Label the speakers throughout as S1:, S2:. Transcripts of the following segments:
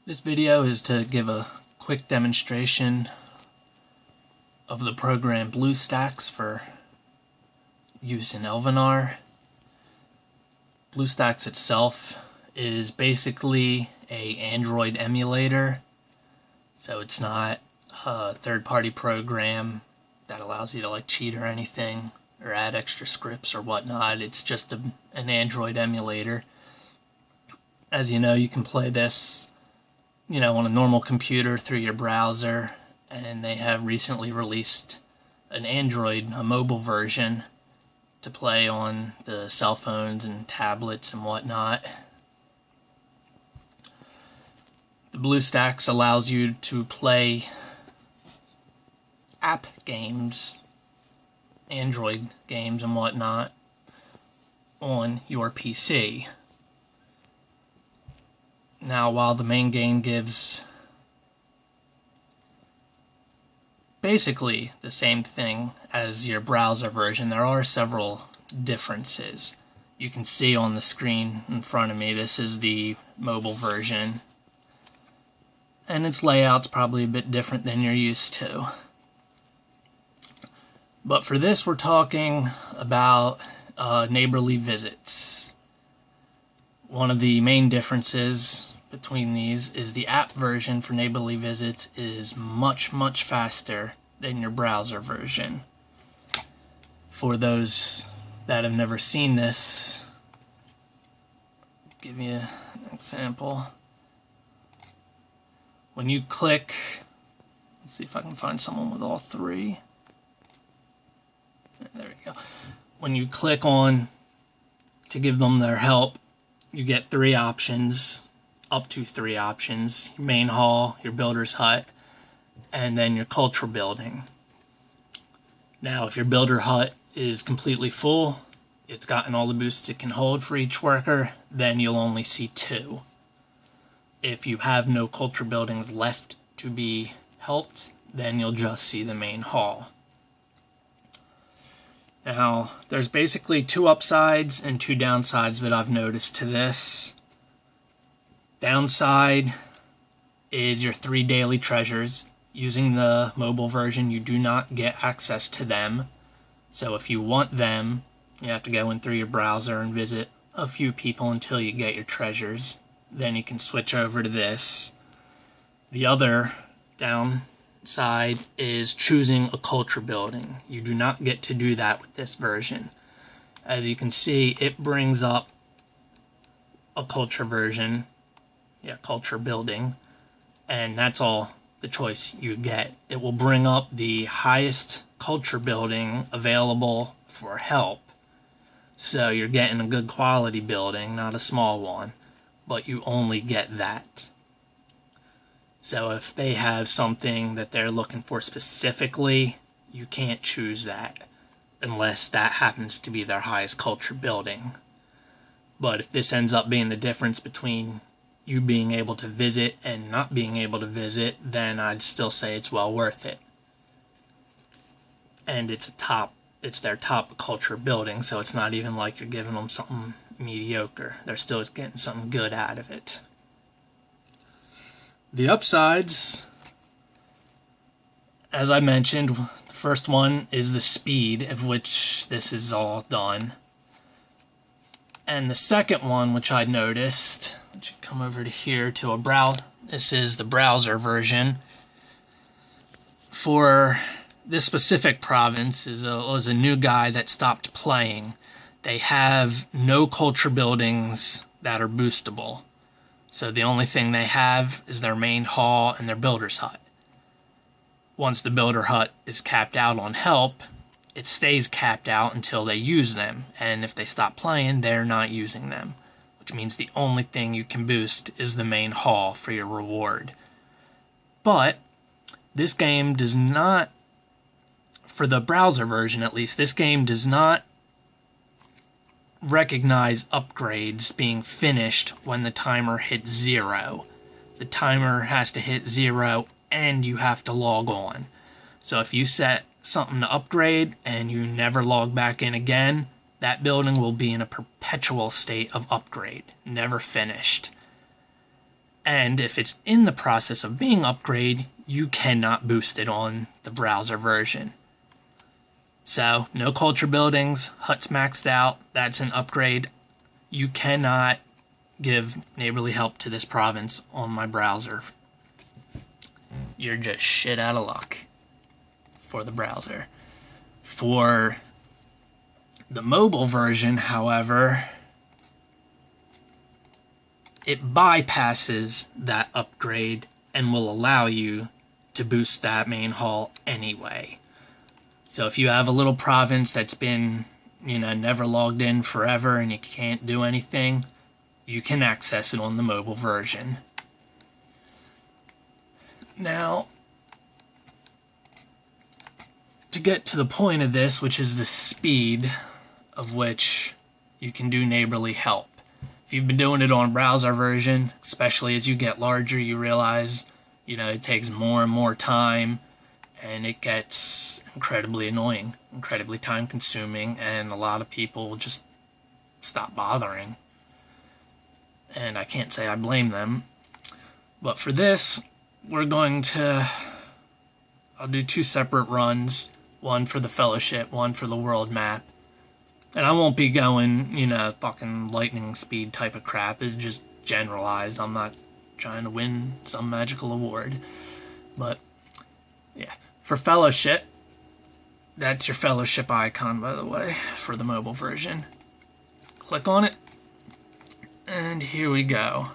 S1: This video is to give a quick demonstration of the program BlueStacks for use in Elvenar. BlueStacks itself is basically an Android emulator, so it's not a third-party program that allows you to cheat or anything or add extra scripts or whatnot. It's just an Android emulator. As you know, you can play this on a normal computer through your browser, and they have recently released a mobile version to play on the cell phones and tablets and whatnot. The BlueStacks allows you to play app games, Android games and whatnot, on your PC. Now, while the main game gives basically the same thing as your browser version, there are several differences. You can see on the screen in front of me, this is the mobile version, and its layout's probably a bit different than you're used to. But for this, we're talking about neighborly visits. One of the main differences between these is the app version for neighborly visits is much faster than your browser version. For those that have never seen this, I'll give you an example. When you click, let's see if I can find someone with all three. There we go. When you click on to give them their help, you get three options, up to three options: your main hall, your builder's hut, and then your culture building. Now, if your builder hut is completely full, it's gotten all the boosts it can hold for each worker, then you'll only see two. If you have no culture buildings left to be helped, then you'll just see the main hall. Now, there's basically two upsides and two downsides that I've noticed to this. Downside is your 3 daily treasures. Using the mobile version, you do not get access to them. So if you want them, you have to go in through your browser and visit a few people until you get your treasures. Then you can switch over to this. The other downside is choosing a culture building. You do not get to do that with this version. As you can see, it brings up a culture version, culture building, and that's all the choice you get. It will bring up the highest culture building available for help. So you're getting a good quality building, not a small one, but you only get that. So if they have something that they're looking for specifically, you can't choose that unless that happens to be their highest culture building. But if this ends up being the difference between you being able to visit and not being able to visit, then I'd still say it's well worth it. And it's their top culture building, so it's not even like you're giving them something mediocre. They're still getting something good out of it. The upsides, as I mentioned, the first one is the speed of which this is all done. And the second one, which I noticed, which you come over to here to this is the browser version. For this specific province was a new guy that stopped playing. They have no culture buildings that are boostable. So the only thing they have is their main hall and their builder's hut. Once the builder hut is capped out on help, it stays capped out until they use them. And if they stop playing, they're not using them, which means the only thing you can boost is the main hall for your reward. But this game does not, for the browser version at least, this game does not recognize upgrades being finished when the timer hits 0. The timer has to hit 0 and you have to log on. So if you set something to upgrade and you never log back in again, that building will be in a perpetual state of upgrade, never finished. And if it's in the process of being upgraded, you cannot boost it on the browser version. So, no culture buildings, huts maxed out, that's an upgrade. You cannot give neighborly help to this province on my browser. You're just shit out of luck for the browser. For the mobile version, however, it bypasses that upgrade and will allow you to boost that main hall anyway. So if you have a little province that's been, never logged in forever and you can't do anything, you can access it on the mobile version. Now, to get to the point of this, which is the speed of which you can do neighborly help. If you've been doing it on browser version, especially as you get larger, you realize, it takes more and more time, and it gets incredibly annoying, incredibly time consuming, and a lot of people just stop bothering. And I can't say I blame them. But for this, I'll do 2 separate runs, one for the Fellowship, one for the world map. And I won't be going, fucking lightning speed type of crap. It's just generalized. I'm not trying to win some magical award. But, yeah. For Fellowship, that's your Fellowship icon, by the way, for the mobile version. Click on it. And here we go.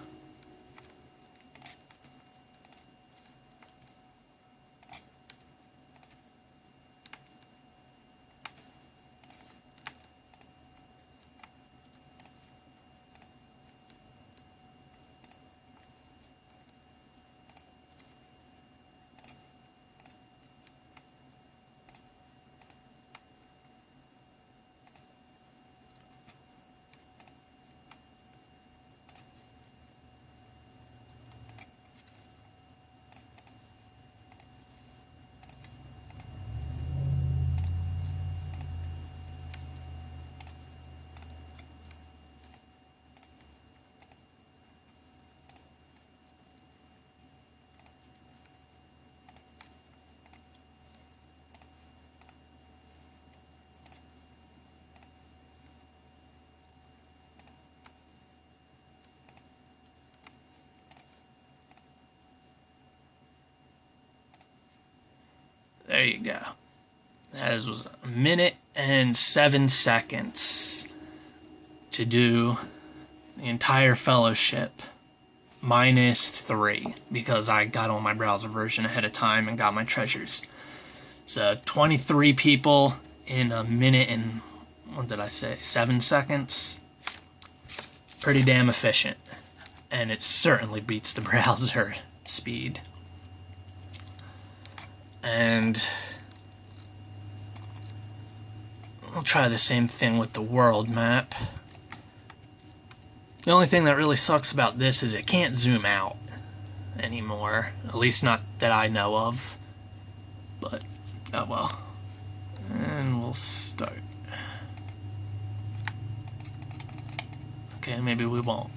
S1: There you go. That was a minute and 7 seconds to do the entire Fellowship, -3, because I got on my browser version ahead of time and got my treasures. So 23 people in a minute and, 7 seconds? Pretty damn efficient. And it certainly beats the browser speed. And I'll try the same thing with the world map. The only thing that really sucks about this is it can't zoom out anymore. At least not that I know of. But, oh well. And we'll start. Okay, maybe we won't.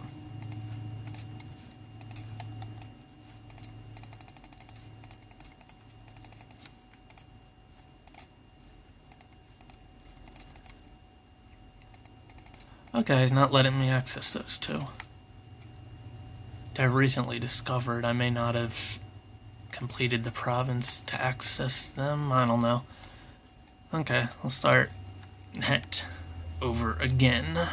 S1: Okay, not letting me access those two. I recently discovered I may not have completed the province to access them. I don't know. Okay, we'll start that over again.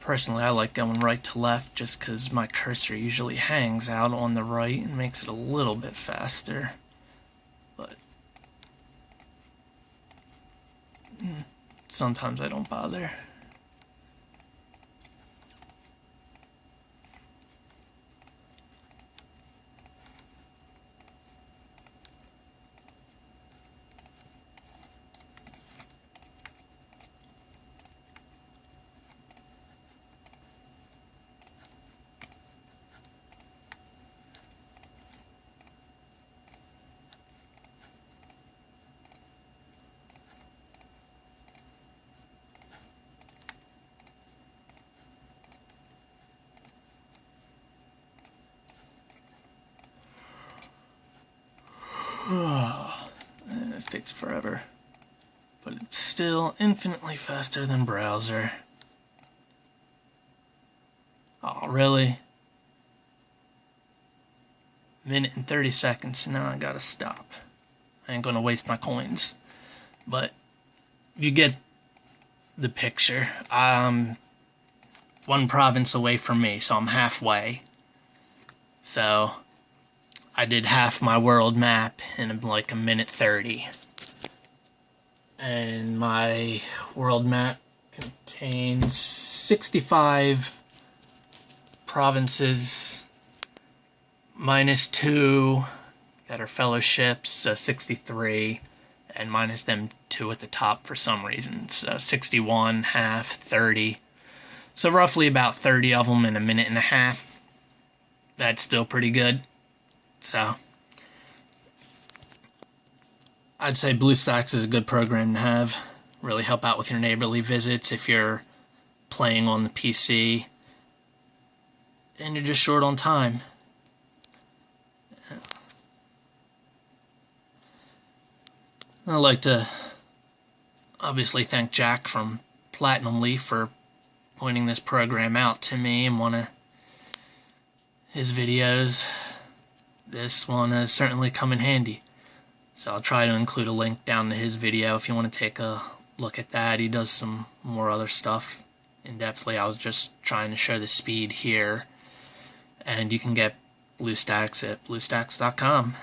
S1: Personally, I like going right to left just because my cursor usually hangs out on the right and makes it a little bit faster. But sometimes I don't bother. This takes forever, but it's still infinitely faster than browser. Oh, really? Minute and 30 seconds, now I gotta stop. I ain't gonna waste my coins, but you get the picture. One province away from me, so I'm halfway. So I did half my world map in like a minute 30. And my world map contains 65 provinces minus 2 that are fellowships, 63, and minus them 2 at the top for some reason. So 61, half, 30. So roughly about 30 of them in a minute and a half. That's still pretty good. So I'd say BlueStacks is a good program to have. Really help out with your neighborly visits if you're playing on the PC and you're just short on time. I'd like to obviously thank Jack from Platinum Leaf for pointing this program out to me in one of his videos. This one has certainly come in handy. So I'll try to include a link down to his video if you want to take a look at that. He does some more other stuff in-depthly. I was just trying to show the speed here. And you can get BlueStacks at BlueStacks.com.